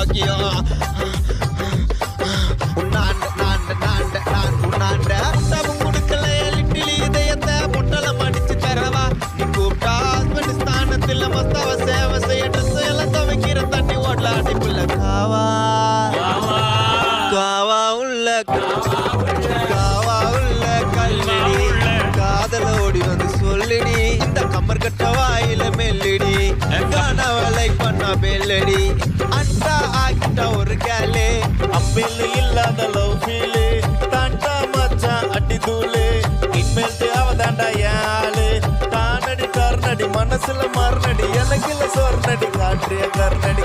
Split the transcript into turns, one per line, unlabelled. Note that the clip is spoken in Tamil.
பாக்கியம் உன்னாண்ட நான் உன்னாண்ட முட்டமும் கொடுக்கல லிட்டிலி இதயத்தை முட்டலம் அடிச்சு தரவா நீ கூப்பிட்டா ஹஸ்பண்ட் ஸ்தானத்தில் மஸ்தாவ சேவை செய்ய ட்ரெஸ் எல்லாம் துவைக்கிற தண்ணி ஓடல அடிப்புள்ள காவா காவா உள்ள கல்லடி காதல ஓடி வந்து சொல்லிடி இந்த கம்மர் கட்ட வாயில மெல்லடி காணவலை பண்ணா பெல்லடி அண்டா ஆகிட்ட ஒரு கேலே
அம்பில் இல்லாத லவ் ஃபீலு தாண்டா மச்சான் அடி தூளு இனிமேல் தேவதாண்டா யாழு தானடி கர்ணடி மனசுல மறுநடி எனக்குல சொர்ணடி காற்றிய கர்ணடி